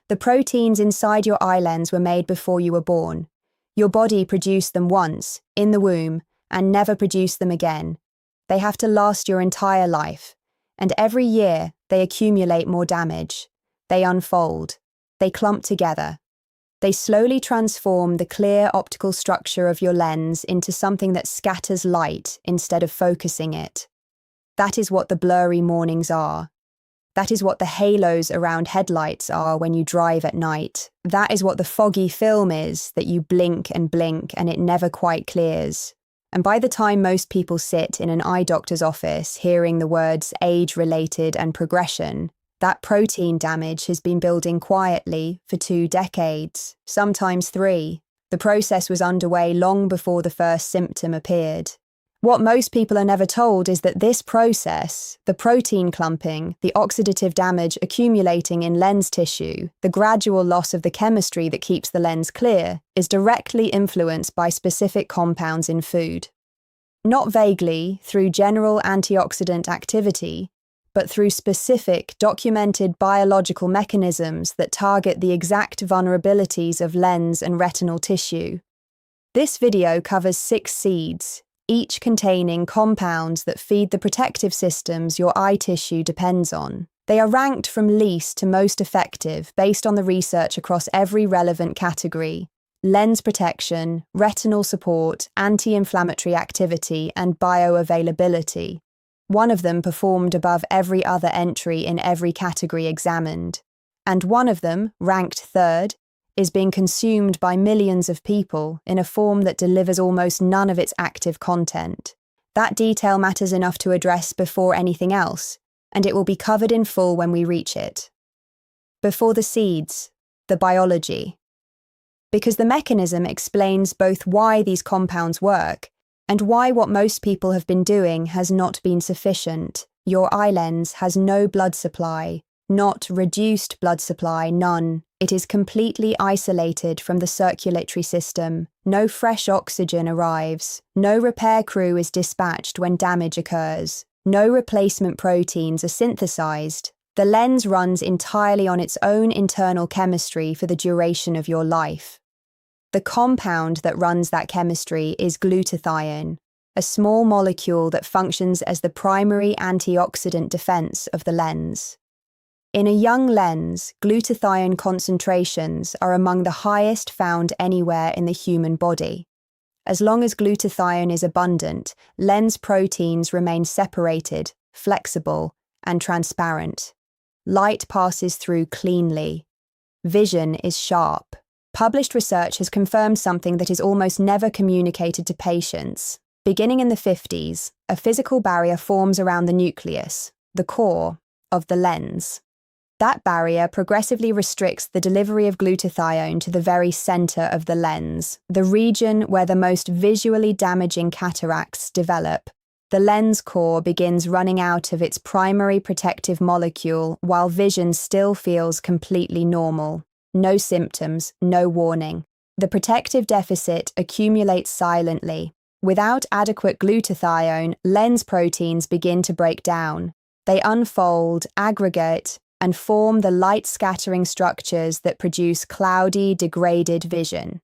The proteins inside your eye lens were made before you were born. Your body produced them once, in the womb, and never produced them again. They have to last your entire life, and every year they accumulate more damage. They unfold. They clump together. They slowly transform the clear optical structure of your lens into something that scatters light instead of focusing it. That is what the blurry mornings are. That is what the halos around headlights are when you drive at night. That is what the foggy film is that you blink and it never quite clears. And by the time most people sit in an eye doctor's office hearing the words age-related and progression, that protein damage has been building quietly for 2 decades, sometimes 3. The process was underway long before the first symptom appeared. What most people are never told is that this process, the protein clumping, the oxidative damage accumulating in lens tissue, the gradual loss of the chemistry that keeps the lens clear, is directly influenced by specific compounds in food. Not vaguely, through general antioxidant activity, but through specific, documented biological mechanisms that target the exact vulnerabilities of lens and retinal tissue. This video covers 6 seeds, each containing compounds that feed the protective systems your eye tissue depends on. They are ranked from least to most effective based on the research across every relevant category: lens protection, retinal support, anti-inflammatory activity, and bioavailability. One of them performed above every other entry in every category examined, and one of them, ranked 3rd, is being consumed by millions of people in a form that delivers almost none of its active content. That detail matters enough to address before anything else, and it will be covered in full when we reach it. Before the seeds, the biology. Because the mechanism explains both why these compounds work and why what most people have been doing has not been sufficient. Your eye lens has no blood supply, not reduced blood supply, none. It is completely isolated from the circulatory system. No fresh oxygen arrives. No repair crew is dispatched when damage occurs. No replacement proteins are synthesized. The lens runs entirely on its own internal chemistry for the duration of your life. The compound that runs that chemistry is glutathione, a small molecule that functions as the primary antioxidant defense of the lens. In a young lens, glutathione concentrations are among the highest found anywhere in the human body. As long as glutathione is abundant, lens proteins remain separated, flexible, and transparent. Light passes through cleanly. Vision is sharp. Published research has confirmed something that is almost never communicated to patients. Beginning in the 50s, a physical barrier forms around the nucleus, the core, of the lens. That barrier progressively restricts the delivery of glutathione to the very center of the lens, the region where the most visually damaging cataracts develop. The lens core begins running out of its primary protective molecule while vision still feels completely normal. No symptoms, no warning. The protective deficit accumulates silently. Without adequate glutathione, lens proteins begin to break down. They unfold, aggregate, and form the light-scattering structures that produce cloudy, degraded vision.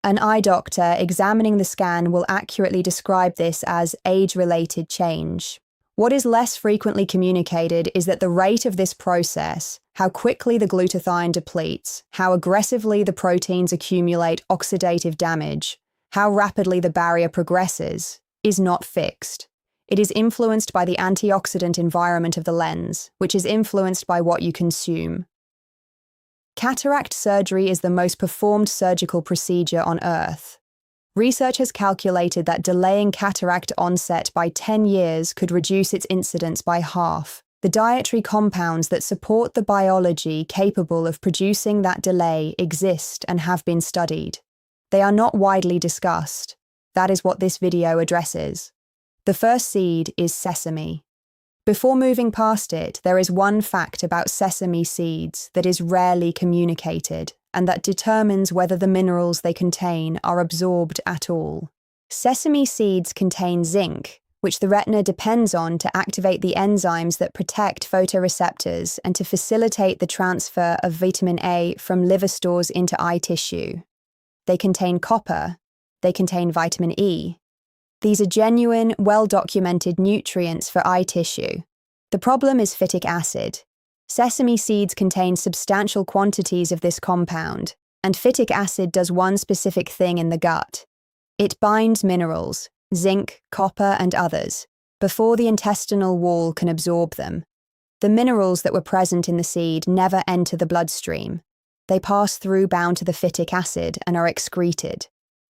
An eye doctor examining the scan will accurately describe this as age-related change. What is less frequently communicated is that the rate of this process, how quickly the glutathione depletes, how aggressively the proteins accumulate oxidative damage, how rapidly the barrier progresses, is not fixed. It is influenced by the antioxidant environment of the lens, which is influenced by what you consume. Cataract surgery is the most performed surgical procedure on Earth. Research has calculated that delaying cataract onset by 10 years could reduce its incidence by half. The dietary compounds that support the biology capable of producing that delay exist and have been studied. They are not widely discussed. That is what this video addresses. The first seed is sesame. Before moving past it, there is one fact about sesame seeds that is rarely communicated and that determines whether the minerals they contain are absorbed at all. Sesame seeds contain zinc, which the retina depends on to activate the enzymes that protect photoreceptors and to facilitate the transfer of vitamin A from liver stores into eye tissue. They contain copper. They contain vitamin E. These are genuine, well-documented nutrients for eye tissue. The problem is phytic acid. Sesame seeds contain substantial quantities of this compound, and phytic acid does one specific thing in the gut. It binds minerals, zinc, copper, and others, before the intestinal wall can absorb them. The minerals that were present in the seed never enter the bloodstream. They pass through bound to the phytic acid and are excreted.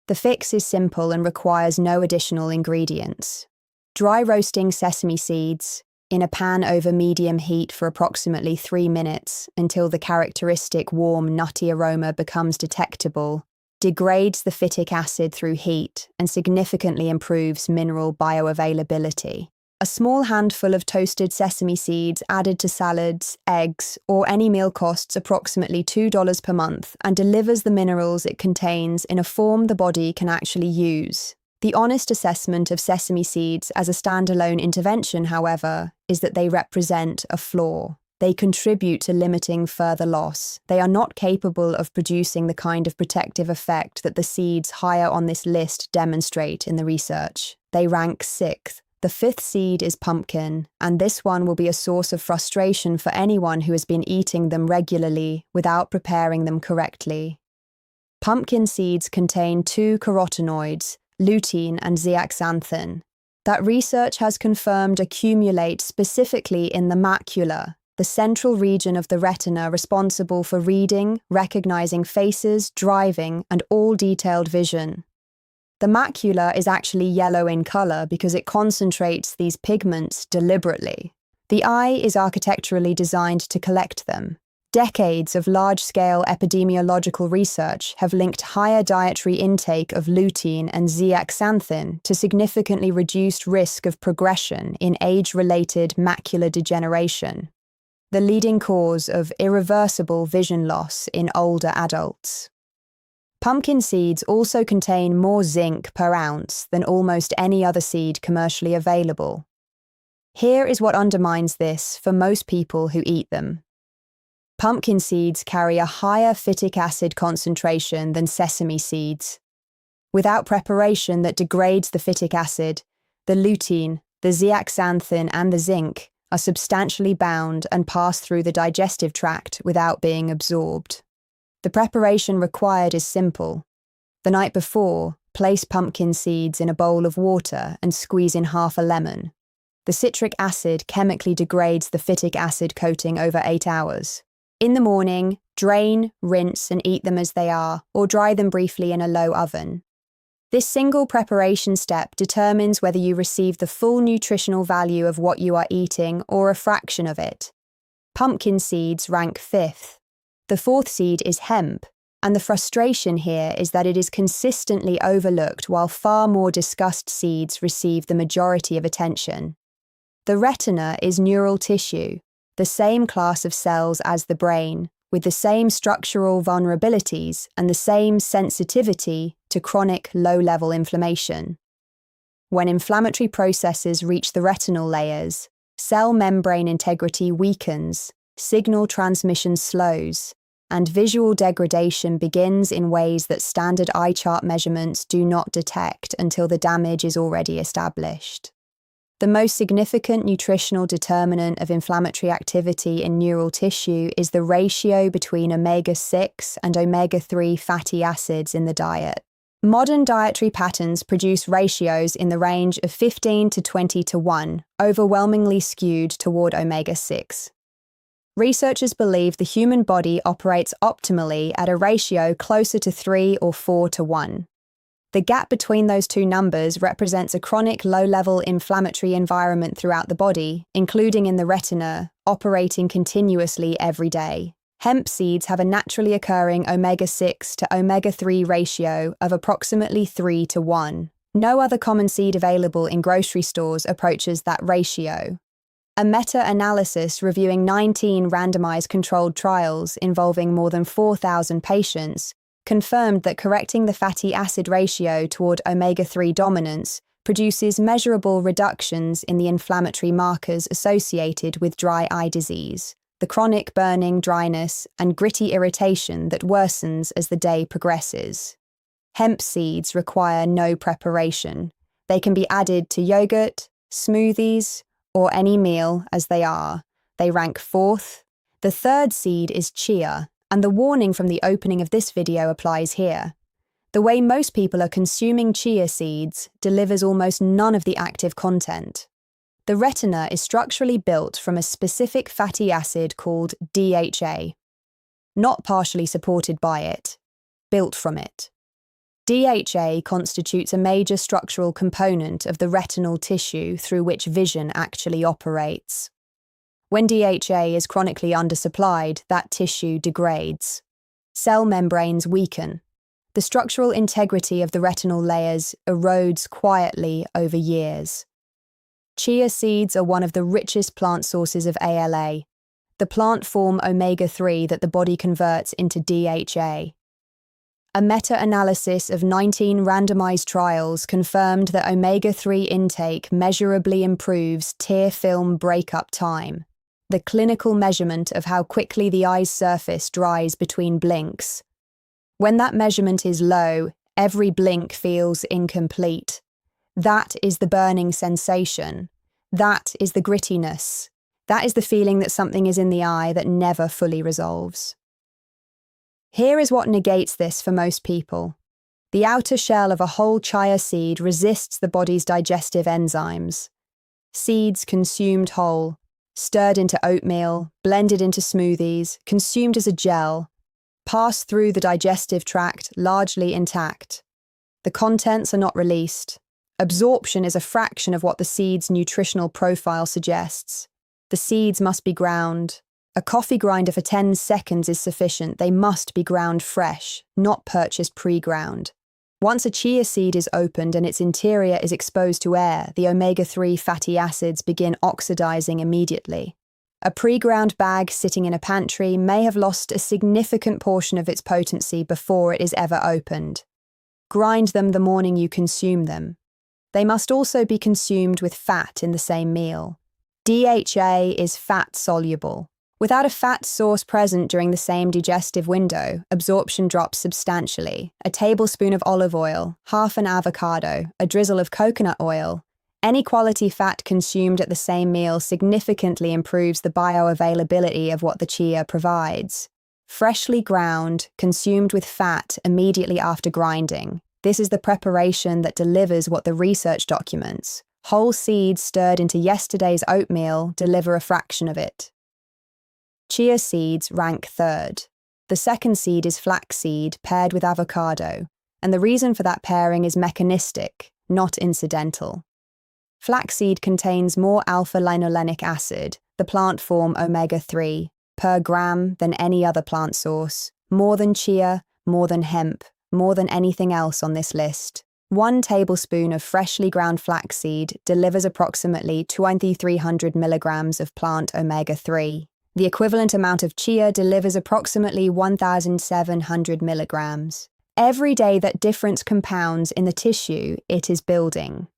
The fix is simple and requires no additional ingredients. Dry roasting sesame seeds in a pan over medium heat for approximately 3 minutes until the characteristic warm, nutty aroma becomes detectable, degrades the phytic acid through heat and significantly improves mineral bioavailability. A small handful of toasted sesame seeds added to salads, eggs, or any meal costs approximately $2 per month and delivers the minerals it contains in a form the body can actually use. The honest assessment of sesame seeds as a standalone intervention, however, is that they represent a flaw. They contribute to limiting further loss. They are not capable of producing the kind of protective effect that the seeds higher on this list demonstrate in the research. They rank 6th. The 5th seed is pumpkin, and this one will be a source of frustration for anyone who has been eating them regularly without preparing them correctly. Pumpkin seeds contain 2 carotenoids, lutein and zeaxanthin, that research has confirmed accumulate specifically in the macula, the central region of the retina responsible for reading, recognizing faces, driving, and all detailed vision. The macula is actually yellow in color because it concentrates these pigments deliberately. The eye is architecturally designed to collect them. Decades of large-scale epidemiological research have linked higher dietary intake of lutein and zeaxanthin to significantly reduced risk of progression in age-related macular degeneration, the leading cause of irreversible vision loss in older adults. Pumpkin seeds also contain more zinc per ounce than almost any other seed commercially available. Here is what undermines this for most people who eat them. Pumpkin seeds carry a higher phytic acid concentration than sesame seeds. Without preparation that degrades the phytic acid, the lutein, the zeaxanthin, and the zinc are substantially bound and pass through the digestive tract without being absorbed. The preparation required is simple. The night before, place pumpkin seeds in a bowl of water and squeeze in half a lemon. The citric acid chemically degrades the phytic acid coating over 8 hours. In the morning, drain, rinse, and eat them as they are, or dry them briefly in a low oven. This single preparation step determines whether you receive the full nutritional value of what you are eating or a fraction of it. Pumpkin seeds rank 5th. The 4th seed is hemp, and the frustration here is that it is consistently overlooked while far more discussed seeds receive the majority of attention. The retina is neural tissue, the same class of cells as the brain, with the same structural vulnerabilities and the same sensitivity to chronic low-level inflammation. When inflammatory processes reach the retinal layers, cell membrane integrity weakens, signal transmission slows, and visual degradation begins in ways that standard eye chart measurements do not detect until the damage is already established. The most significant nutritional determinant of inflammatory activity in neural tissue is the ratio between omega-6 and omega-3 fatty acids in the diet. Modern dietary patterns produce ratios in the range of 15 to 20 to 1, overwhelmingly skewed toward omega-6. Researchers believe the human body operates optimally at a ratio closer to 3 or 4 to 1. The gap between those two numbers represents a chronic low-level inflammatory environment throughout the body, including in the retina, operating continuously every day. Hemp seeds have a naturally occurring omega-6 to omega-3 ratio of approximately 3 to 1. No other common seed available in grocery stores approaches that ratio. A meta-analysis reviewing 19 randomized controlled trials involving more than 4,000 patients confirmed that correcting the fatty acid ratio toward omega-3 dominance produces measurable reductions in the inflammatory markers associated with dry eye disease, the chronic burning dryness and gritty irritation that worsens as the day progresses. Hemp seeds require no preparation. They can be added to yogurt, smoothies, or any meal as they are. They rank fourth. The third seed is chia, and the warning from the opening of this video applies here. The way most people are consuming chia seeds delivers almost none of the active content. The retina is structurally built from a specific fatty acid called DHA. Not partially supported by it, built from it. DHA constitutes a major structural component of the retinal tissue through which vision actually operates. When DHA is chronically undersupplied, that tissue degrades. Cell membranes weaken. The structural integrity of the retinal layers erodes quietly over years. Chia seeds are one of the richest plant sources of ALA, the plant form omega-3 that the body converts into DHA. A meta-analysis of 19 randomized trials confirmed that omega-3 intake measurably improves tear film breakup time, the clinical measurement of how quickly the eye's surface dries between blinks. When that measurement is low, every blink feels incomplete. That is the burning sensation. That is the grittiness. That is the feeling that something is in the eye that never fully resolves. Here is what negates this for most people. The outer shell of a whole chia seed resists the body's digestive enzymes. Seeds consumed whole, stirred into oatmeal, blended into smoothies, consumed as a gel, pass through the digestive tract largely intact. The contents are not released. Absorption is a fraction of what the seed's nutritional profile suggests. The seeds must be ground. A coffee grinder for 10 seconds is sufficient. They must be ground fresh, not purchased pre-ground. Once a chia seed is opened and its interior is exposed to air, the omega-3 fatty acids begin oxidizing immediately. A pre-ground bag sitting in a pantry may have lost a significant portion of its potency before it is ever opened. Grind them the morning you consume them. They must also be consumed with fat in the same meal. DHA is fat-soluble. Without a fat source present during the same digestive window, absorption drops substantially. A tablespoon of olive oil, half an avocado, a drizzle of coconut oil. Any quality fat consumed at the same meal significantly improves the bioavailability of what the chia provides. Freshly ground, consumed with fat immediately after grinding. This is the preparation that delivers what the research documents. Whole seeds stirred into yesterday's oatmeal deliver a fraction of it. Chia seeds rank third. The second seed is flaxseed paired with avocado, and the reason for that pairing is mechanistic, not incidental. Flaxseed contains more alpha-linolenic acid, the plant form omega-3, per gram than any other plant source, more than chia, more than hemp, more than anything else on this list. 1 tablespoon of freshly ground flaxseed delivers approximately 2,300 milligrams of plant omega-3. The equivalent amount of chia delivers approximately 1,700 milligrams. Every day that difference compounds in the tissue it is building.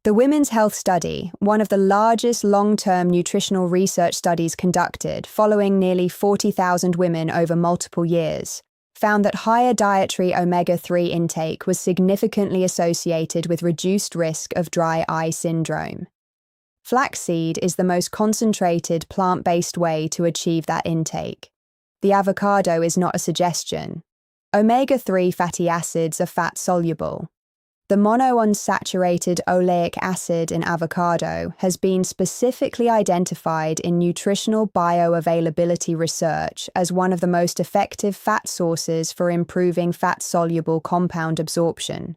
The Women's Health Study, one of the largest long-term nutritional research studies conducted following nearly 40,000 women over multiple years, found that higher dietary omega-3 intake was significantly associated with reduced risk of dry eye syndrome. Flaxseed is the most concentrated plant-based way to achieve that intake. The avocado is not a suggestion. Omega-3 fatty acids are fat-soluble. The monounsaturated oleic acid in avocado has been specifically identified in nutritional bioavailability research as one of the most effective fat sources for improving fat-soluble compound absorption.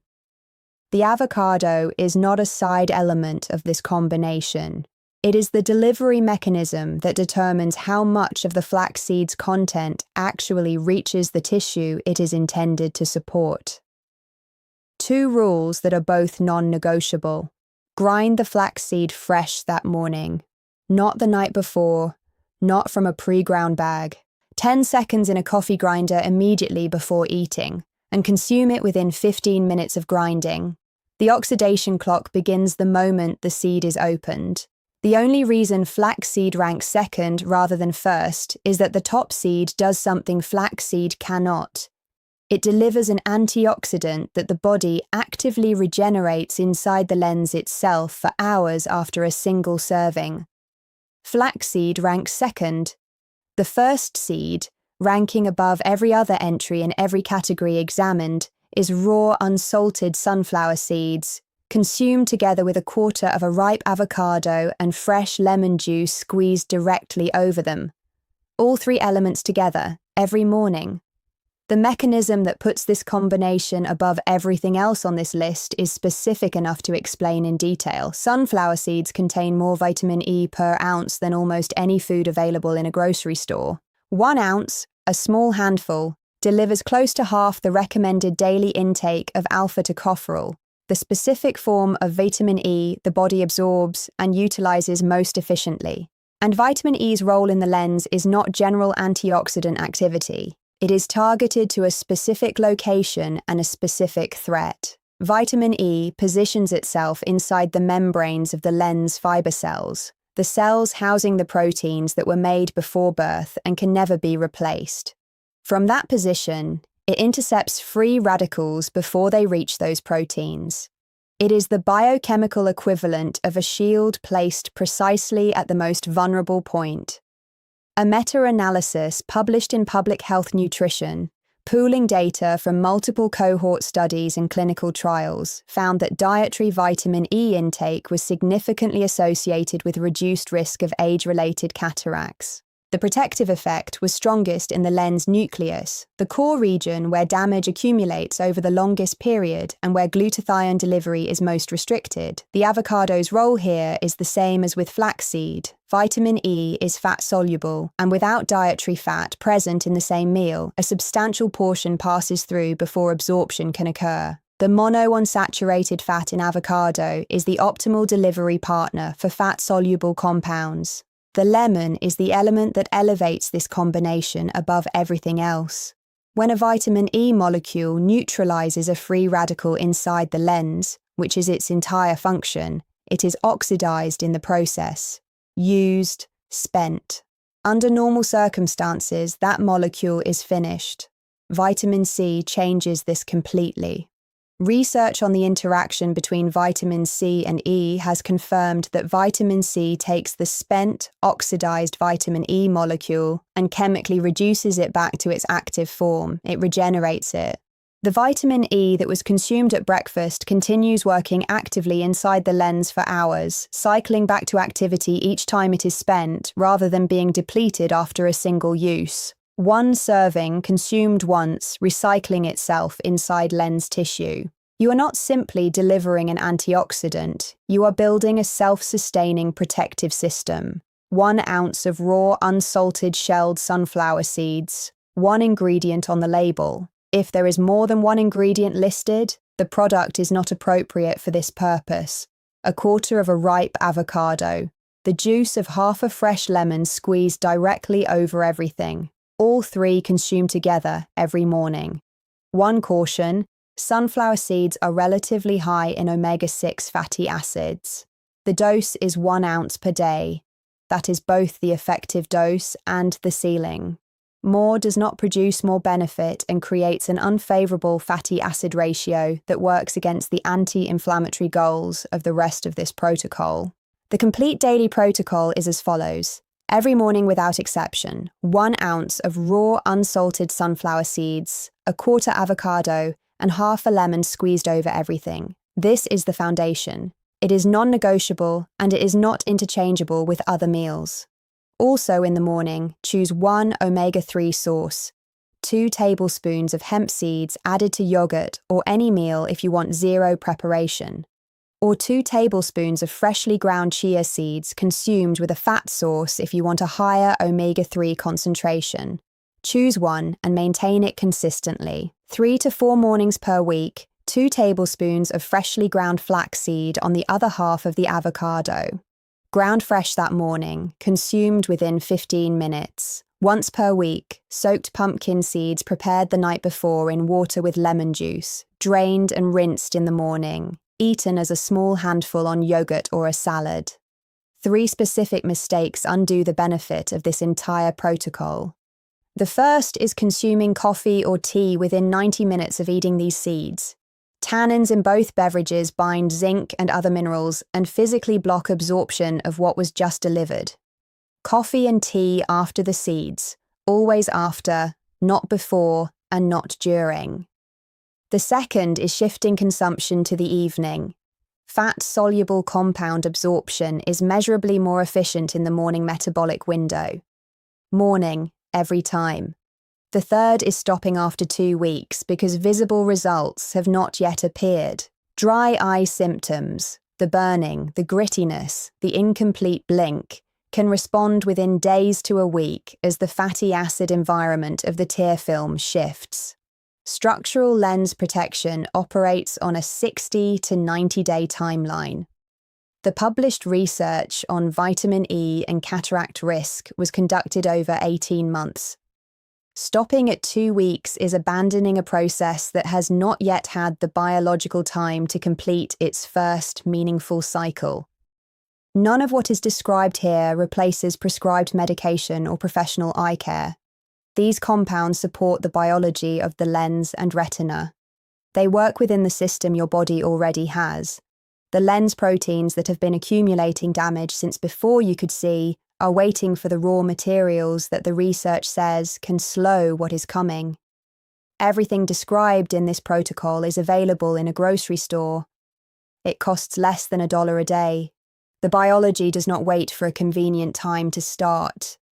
The avocado is not a side element of this combination. It is the delivery mechanism that determines how much of the flaxseed's content actually reaches the tissue it is intended to support. 2 rules that are both non-negotiable. Grind the flaxseed fresh that morning. Not the night before. Not from a pre-ground bag. 10 seconds in a coffee grinder immediately before eating, and consume it within 15 minutes of grinding. The oxidation clock begins the moment the seed is opened. The only reason flaxseed ranks second rather than first is that the top seed does something flaxseed cannot. It delivers an antioxidant that the body actively regenerates inside the lens itself for hours after a single serving. Flaxseed ranks second. The first seed, ranking above every other entry in every category examined, is raw unsalted sunflower seeds, consumed together with a quarter of a ripe avocado and fresh lemon juice squeezed directly over them. All three elements together, every morning. The mechanism that puts this combination above everything else on this list is specific enough to explain in detail. Sunflower seeds contain more vitamin E per ounce than almost any food available in a grocery store. 1 ounce, a small handful, delivers close to half the recommended daily intake of alpha-tocopherol, the specific form of vitamin E the body absorbs and utilizes most efficiently. And vitamin E's role in the lens is not general antioxidant activity. It is targeted to a specific location and a specific threat. Vitamin E positions itself inside the membranes of the lens fiber cells, the cells housing the proteins that were made before birth and can never be replaced. From that position, it intercepts free radicals before they reach those proteins. It is the biochemical equivalent of a shield placed precisely at the most vulnerable point. A meta-analysis published in Public Health Nutrition, pooling data from multiple cohort studies and clinical trials, found that dietary vitamin E intake was significantly associated with reduced risk of age-related cataracts. The protective effect was strongest in the lens nucleus, the core region where damage accumulates over the longest period and where glutathione delivery is most restricted. The avocado's role here is the same as with flaxseed. Vitamin E is fat-soluble, and without dietary fat present in the same meal, a substantial portion passes through before absorption can occur. The monounsaturated fat in avocado is the optimal delivery partner for fat-soluble compounds. The lemon is the element that elevates this combination above everything else. When a vitamin E molecule neutralizes a free radical inside the lens, which is its entire function, it is oxidized in the process. Used, spent. Under normal circumstances, that molecule is finished. Vitamin C changes this completely. Research on the interaction between vitamin C and E has confirmed that vitamin C takes the spent, oxidized vitamin E molecule and chemically reduces it back to its active form. It regenerates it. The vitamin E that was consumed at breakfast continues working actively inside the lens for hours, cycling back to activity each time it is spent, rather than being depleted after a single use. One serving consumed once, recycling itself inside lens tissue. You are not simply delivering an antioxidant, you are building a self-sustaining protective system. 1 ounce of raw, unsalted shelled sunflower seeds, 1 ingredient on the label. If there is more than 1 ingredient listed, the product is not appropriate for this purpose. A quarter of a ripe avocado, the juice of half a fresh lemon squeezed directly over everything. All three consumed together every morning. 1 caution, sunflower seeds are relatively high in omega-6 fatty acids. The dose is 1 ounce per day. That is both the effective dose and the ceiling. More does not produce more benefit and creates an unfavorable fatty acid ratio that works against the anti-inflammatory goals of the rest of this protocol. The complete daily protocol is as follows. Every morning without exception, 1 ounce of raw unsalted sunflower seeds, a quarter avocado, and half a lemon squeezed over everything. This is the foundation. It is non-negotiable and it is not interchangeable with other meals. Also in the morning, choose 1 omega-3 source, 2 tablespoons of hemp seeds added to yogurt or any meal if you want zero preparation, or 2 tablespoons of freshly ground chia seeds consumed with a fat source if you want a higher omega-3 concentration. Choose one and maintain it consistently. 3 to 4 mornings per week, 2 tablespoons of freshly ground flaxseed on the other half of the avocado. Ground fresh that morning, consumed within 15 minutes. Once per week, soaked pumpkin seeds prepared the night before in water with lemon juice, drained and rinsed in the morning. eaten as a small handful on yogurt or a salad. 3 specific mistakes undo the benefit of this entire protocol. The first is consuming coffee or tea within 90 minutes of eating these seeds. Tannins in both beverages bind zinc and other minerals and physically block absorption of what was just delivered. Coffee and tea after the seeds, always after, not before, and not during. The second is shifting consumption to the evening. Fat-soluble compound absorption is measurably more efficient in the morning metabolic window. Morning, every time. The third is stopping after 2 weeks because visible results have not yet appeared. Dry eye symptoms, the burning, the grittiness, the incomplete blink, can respond within days to a week as the fatty acid environment of the tear film shifts. Structural lens protection operates on a 60 to 90-day timeline. The published research on vitamin E and cataract risk was conducted over 18 months. Stopping at 2 weeks is abandoning a process that has not yet had the biological time to complete its first meaningful cycle. None of what is described here replaces prescribed medication or professional eye care. These compounds support the biology of the lens and retina. They work within the system your body already has. The lens proteins that have been accumulating damage since before you could see are waiting for the raw materials that the research says can slow what is coming. Everything described in this protocol is available in a grocery store. It costs less than $1 a day. The biology does not wait for a convenient time to start.